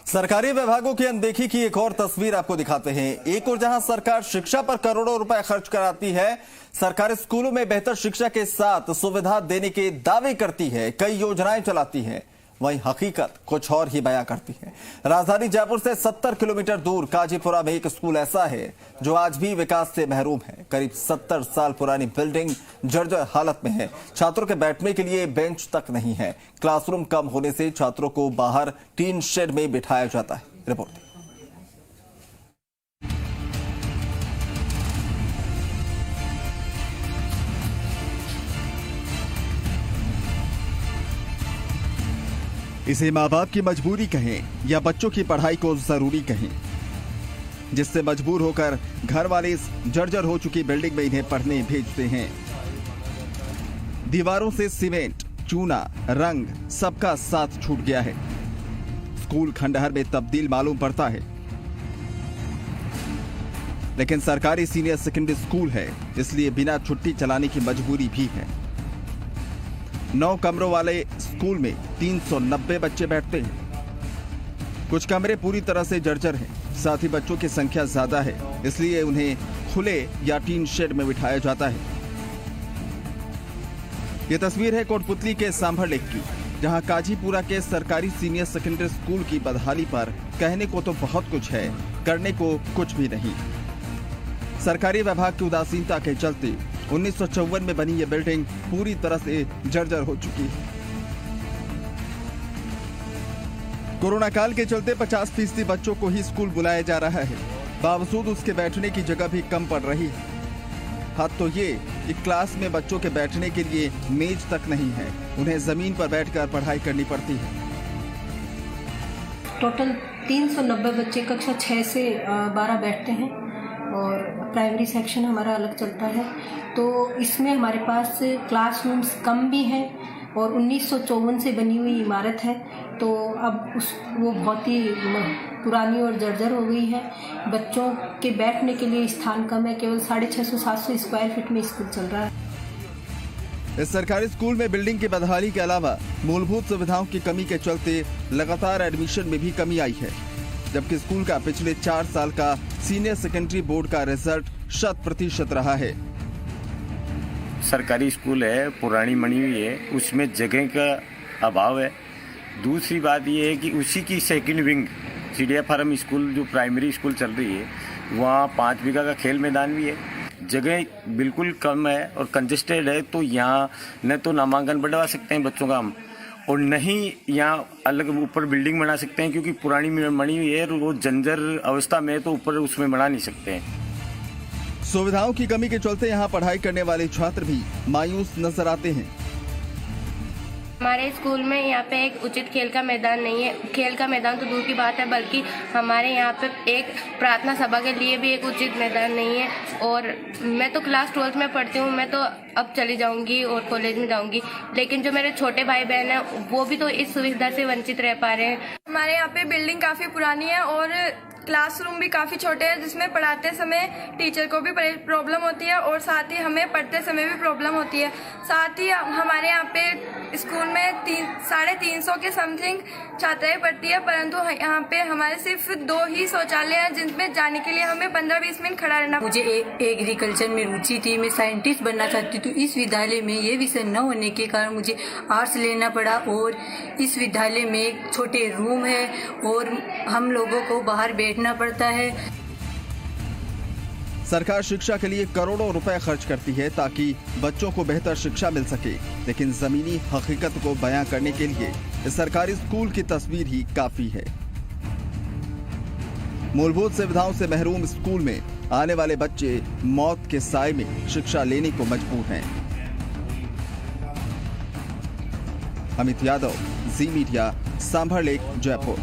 सरकारी विभागों की अनदेखी की एक और तस्वीर आपको दिखाते हैं। एक और जहां सरकार शिक्षा पर करोड़ों रुपए खर्च कराती है, सरकारी स्कूलों में बेहतर शिक्षा के साथ सुविधा देने के दावे करती है, कई योजनाएं चलाती है, वहीं हकीकत कुछ और ही बयां करती है। राजधानी जयपुर से 70 किलोमीटर दूर काजीपुरा में एक स्कूल ऐसा है जो आज भी विकास से महरूम है। करीब 70 साल पुरानी बिल्डिंग जर्जर हालत में है। छात्रों के बैठने के लिए बेंच तक नहीं है। क्लासरूम कम होने से छात्रों को बाहर टीन शेड में बिठाया जाता है। रिपोर्ट। इसे माँ बाप की मजबूरी कहें या बच्चों की पढ़ाई को जरूरी कहें, जिससे मजबूर होकर घर वाले इस जर्जर हो चुकी बिल्डिंग में इन्हें पढ़ने भेजते हैं। दीवारों से सीमेंट, चूना, रंग सबका साथ छूट गया है। स्कूल खंडहर में तब्दील मालूम पड़ता है, लेकिन सरकारी सीनियर सेकेंडरी स्कूल है, इसलिए बिना छुट्टी चलाने की मजबूरी भी है। 9 कमरों वाले स्कूल में 390 बच्चे बैठते हैं। कुछ कमरे पूरी तरह से जर्जर हैं, साथ ही बच्चों की संख्या ज्यादा है, इसलिए उन्हें खुले या टीन शेड में बिठाया जाता है। यह तस्वीर है कोटपुतली के सांभर लेक की, जहां काजीपुरा के सरकारी सीनियर सेकेंडरी स्कूल की बदहाली पर कहने को तो बहुत कुछ है, करने को कुछ भी नहीं। सरकारी विभाग की उदासीनता के चलते 1954 में बनी यह बिल्डिंग पूरी तरह से जर्जर हो चुकी है। कोरोना काल के चलते 50% बच्चों को ही स्कूल बुलाया जा रहा है, बावजूद उसके बैठने की जगह भी कम पड़ रही है। हद तो ये कि क्लास में बच्चों के बैठने के लिए मेज तक नहीं है, उन्हें जमीन पर बैठकर पढ़ाई करनी पड़ती है। टोटल 390 बच्चे कक्षा 6 से 12 बैठते हैं और प्राइमरी सेक्शन हमारा अलग चलता है। तो इसमें हमारे पास क्लासरूम्स कम भी हैं और 1954 से बनी हुई इमारत है, तो अब वो बहुत ही पुरानी और जर्जर हो गई है। बच्चों के बैठने के लिए स्थान कम है, केवल 650-700 स्क्वायर फीट में स्कूल चल रहा है। इस सरकारी स्कूल में बिल्डिंग की बदहाली के अलावा मूलभूत सुविधाओं की कमी के चलते लगातार एडमिशन में भी कमी आई है, जबकि स्कूल का पिछले 4 साल का सीनियर सेकेंडरी बोर्ड का रिजल्ट 100% रहा है। सरकारी स्कूल है, पुरानी बनी हुई है, उसमें जगह का अभाव है। दूसरी बात ये है कि उसी की सेकंड विंग चिड़िया फार्म स्कूल जो प्राइमरी स्कूल चल रही है, वहाँ 5 बीघा का खेल मैदान भी है। जगह बिल्कुल कम है और कंजेस्टेड है, तो यहाँ न तो नामांकन बढ़वा सकते हैं बच्चों का हम, और नहीं यहाँ अलग ऊपर बिल्डिंग बना सकते हैं, क्योंकि पुरानी बनी हुई है, वो जंजर अवस्था में है, तो ऊपर उसमें बना नहीं सकते हैं। सुविधाओं की कमी के चलते यहाँ पढ़ाई करने वाले छात्र भी मायूस नजर आते हैं। हमारे स्कूल में यहाँ पे एक उचित खेल का मैदान नहीं है। खेल का मैदान तो दूर की बात है, बल्कि हमारे यहाँ पे एक प्रार्थना सभा के लिए भी एक उचित मैदान नहीं है। और मैं तो क्लास 12th में पढ़ती हूँ, मैं तो अब चली जाऊँगी और कॉलेज में जाऊँगी, लेकिन जो मेरे छोटे भाई बहन हैं वो भी तो इस सुविधा से वंचित रह पा रहे हैं। हमारे यहाँ पे बिल्डिंग काफ़ी पुरानी है और क्लासरूम भी काफ़ी छोटे हैं, जिसमें पढ़ाते समय टीचर को भी प्रॉब्लम होती है और साथ ही हमें पढ़ते समय भी प्रॉब्लम होती है। साथ ही हमारे यहाँ पे स्कूल में 350 के समथिंग छात्राएं पढ़ती है, परंतु यहाँ पे हमारे सिर्फ 2 ही शौचालय हैं, जिनमें जाने के लिए हमें 15-20 मिनट खड़ा रहना। मुझे एग्रीकल्चर में रुचि थी, मैं साइंटिस्ट बनना चाहती थी। इस विद्यालय में ये विषय न होने के कारण मुझे आर्ट्स लेना पड़ा और इस विद्यालय में छोटे रूम है और हम लोगों को बाहर बैठना पड़ता है। सरकार शिक्षा के लिए करोड़ों रुपए खर्च करती है ताकि बच्चों को बेहतर शिक्षा मिल सके, लेकिन जमीनी हकीकत को बयां करने के लिए इस सरकारी स्कूल की तस्वीर ही काफी है। मूलभूत सुविधाओं से महरूम स्कूल में आने वाले बच्चे मौत के साए में शिक्षा लेने को मजबूर हैं। अमित यादव, जी मीडिया, सांभर लेक, जयपुर।